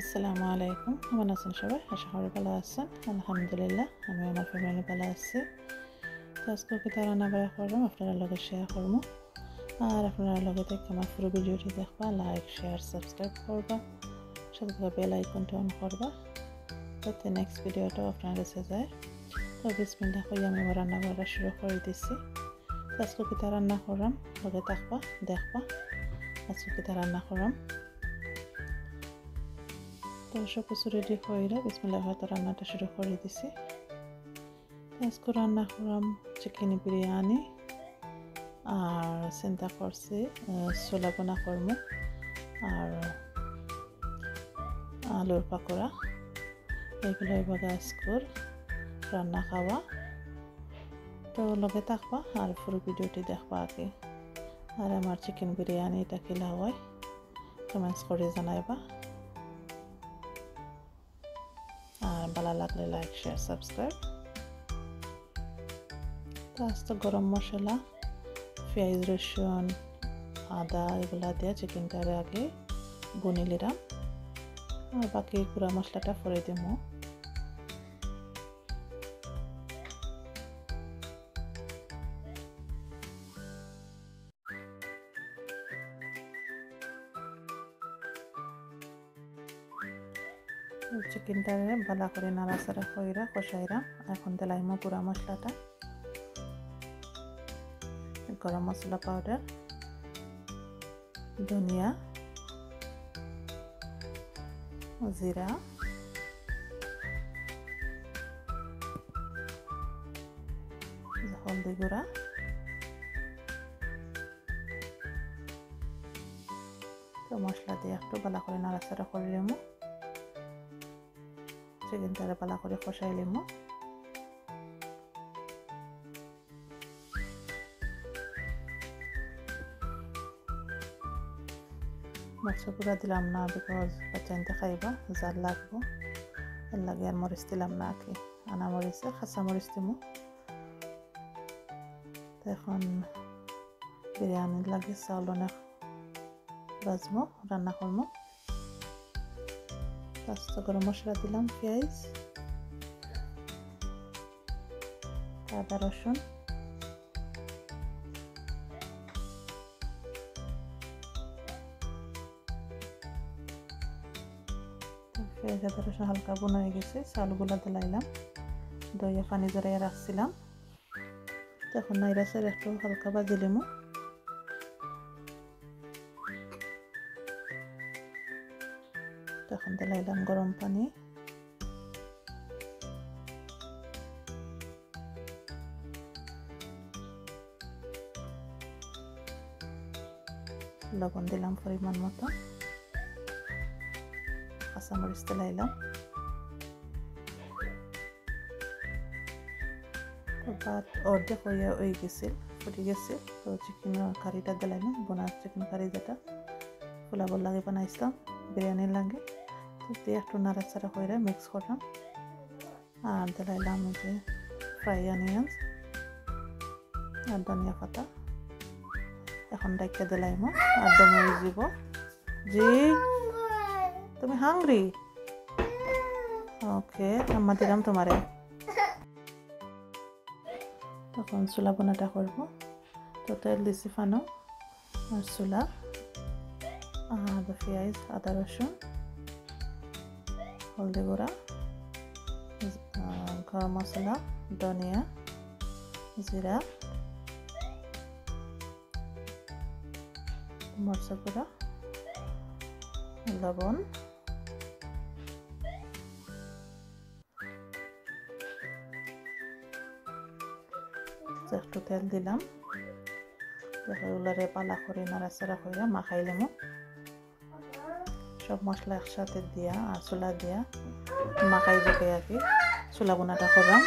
আসসালামু আলাইকুম। কেমন আছেন সবাই? আশা করি ভালো আছেন। আলহামদুলিল্লাহ আমি আমার ফ্যামিলি ভালো আছি। তো আজকে কি রান্না বাড়া করলাম আপনারা লগে শেয়ার করবো। আর আপনারা লগে থেকে আমার পুরো ভিডিওটি দেখবা, লাইক শেয়ার সাবস্ক্রাইব করবা, সাথে বেল আইকনটা অন করবা যাতে নেক্সট ভিডিওটা আপনার কাছে যায়। তো বিসমিল্লাহ কই আমি আমার রান্না বাড়া শুরু করে দিছি। তো আজকে কি রান্না করলাম লগে থাকবা দেখবা আজকে কি রান্না করলাম। তো সব কিছু রেডি করে বিসমিল্লাহ হয়তো রান্নাটা শুরু করে দিছি। আজকে রান্না করলাম চিকেন বিরিয়ানি আর চিন্তা করছি ছোলা বোনা করব আর আলুর পাকোড়া, এগুলো এবার আজকের রান্না খাওয়া। তো লগে থাকবা আর পুরো ভিডিওটি দেখবা আগে। আর আমার চিকেন বিরিয়ানিটা কিলা হয় কমেন্টস করে জানাইবা। আর ভালো লাগলে লাইক শেয়ার সাবস্ক্রাইব। তো আজকে গরম মশলা, পেঁয়াজ রসুন আদা এগুলা দিয়ে চিকেনটারে আগে বনে নিলাম আর বাকি গুঁড়া মশলাটা পরে দিব। চিকেনটারে ভালো করে নাড়াচাড়া কইরা কষাইরাম। এখন দিলাম গুঁড়া মশলাটা, গরম মশলা পাউডার, ধনিয়া, জিরা, হলদি গুঁড়া, তো মশলা দিয়ে একটু ভালো করে নাড়াচাড়া করে নেবো। চিকেনটারে ভালো করে কষাই নেবো। মরিচ গুঁড়া দিলাম না বিকজ বাচ্চা আনতে খাইবা জাল লাগবো, এর লাগে আর মরিচ দিলাম না। আগে আনা মরিচে খাঁচা মরিচ দিব। তো এখন বিরিয়ানির লাগে চাউল অনেক বাজবো, রান্না করবো। তারপর গরম মশলা দিলাম, পেঁয়াজ, আদা রসুন, পেঁয়াজ আদা রসুন হালকা বোনা হয়ে গেছে। চাউলগুলো দিলাইলাম, দইয়ে পানি জড়াইয়া রাখছিলাম। তখন নাইরা সের একটু হালকা ভাজি লিমু। তখন দিলাইলাম গরম পানি, লবণ দিলাম পরিমাণ মতো, কাঁচামরিচ দিলাইলাম। ভাত অর্ধেক হয়ে গেছিল, ফুটে গেছে। তো চিকেন কারিটা দিলাইলাম, বোনা চিকেন কারি যেটা পোলাওর লাগে বানাইছিলাম বিরিয়ানির লাগে। তো দিয়ে একটু নাড়াচাড়া করে মিক্স করলাম। আর দিলাইলাম যে ফ্রাই অনিয়ন্স আর ধনিয়া পাতা। এখন ডাইকা দিলাইমো আর দমে দিব। জি তুমি হাংরি? ওকে আম্মা দিলাম তোমারে। তখন চুলা বোনাটা করবো। তো তেল দিছি ফানো আর চুলা আর পেঁয়াজ আদা রসুন হলদি গুঁড়া গরম মশলা ধনিয়া জিরা মরিচ গুঁড়া লবণ একটু তেল দিলাম। এগুলারে পালা করে নাড়াচাড়া করে মাখাই নেবো। সব মশলা একসাথে দিয়া আর চুলা দিয়া মাখাই জোকে আর কি চুলা বোনাটা করলাম।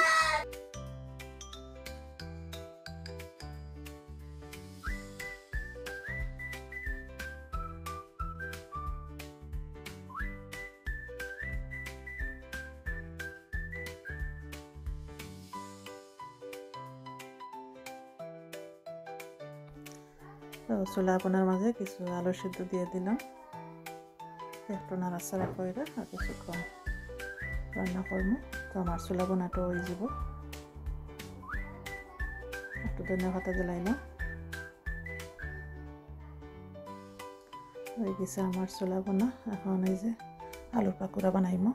তো চুলা বোনার মাঝে কিছু আলু সিদ্ধ দিয়ে দিলাম। একটু নাড়াচাড়া করে আর কিছুক্ষণ রান্না করবো। তো আমার চুলা বোনাটা হয়ে যাব। একটু ধনিয়া পাতা দিলাইলাম, হয়ে গেছে আমার চুলা বোনা। এখন এই যে আলুর পাকোড়া বানাইমো।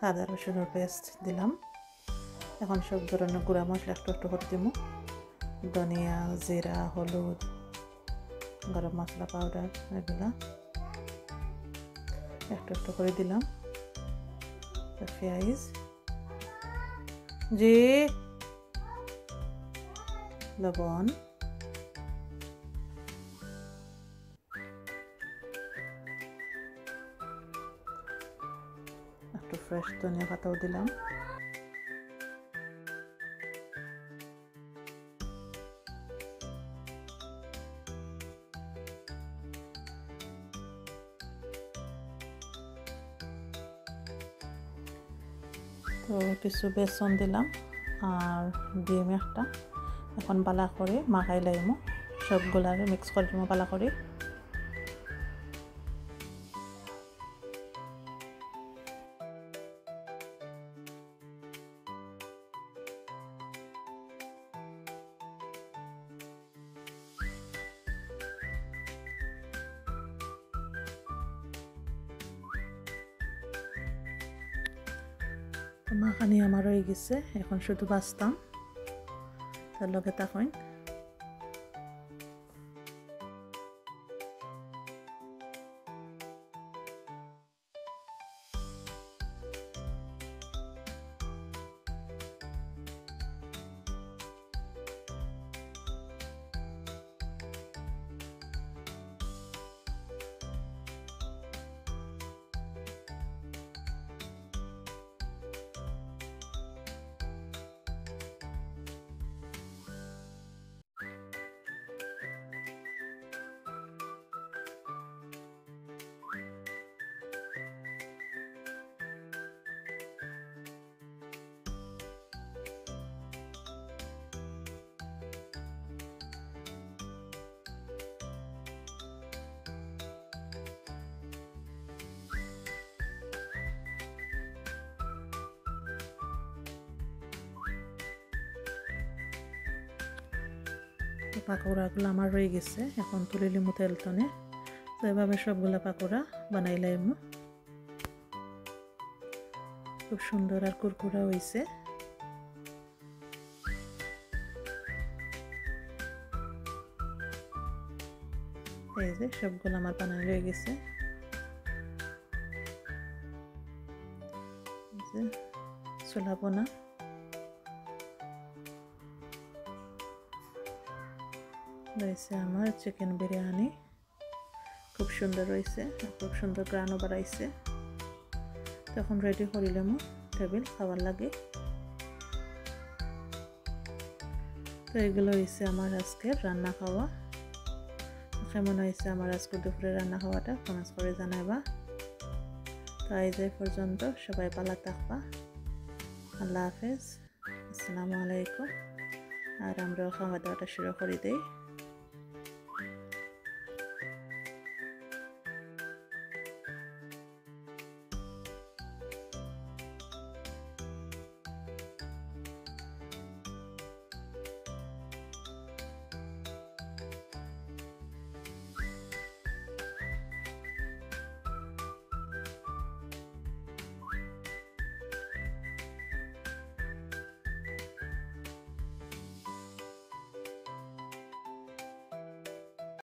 আদা রসুনের পেস্ট দিলাম। এখন সব ধরনের গুঁড়া মশলা একটু একটু করে দিব। ধনিয়া, জিরা, হলুদ, গরম মশলা পাউডার এগুলা একটু একটু করে দিলাম। পেঁয়াজ, জি, লবণ, একটু ফ্রেশ ধনিয়া পাতাও দিলাম। তো কিছু বেসন দিলাম আর ডিম একটা। এখন বালা করে মাখাই লাইমো, সবগুলারে মিক্স করে দিব বালা করে। মাখানি আমার হয়ে গেছে, এখন শুধু বাঁচতাম। তার লগে তখন পাকোড়াগুলো আমার রয়ে গেছে, এখন তুলে লিমু তেল টানে। তো এভাবে সবগুলা পাকোড়া বানাইলাম। খুব সুন্দর আর কুরকুরা হয়েছে। এই যে সবগুলো আমার বানাই রয়ে গেছে। ছোলা বোনা, রয়েছে আমার চিকেন বিরিয়ানি। খুব সুন্দর রয়েছে, খুব সুন্দর গ্রানও বাড়াইছে। তখন রেডি করিলাম টেবিল খাবার লাগে। তো এগুলো হয়েছে আমার আজকের রান্না খাওয়া। কেমন হয়েছে আমার আজকের দুপুরে রান্না খাওয়াটা কমেন্টস করে জানাবা। তো এই যে পর্যন্ত সবাই ভালো থাকবা। আল্লাহ হাফেজ, আসসালামু আলাইকুম। আর আমরা খাওয়া দাওয়াটা শুরু করে দেই।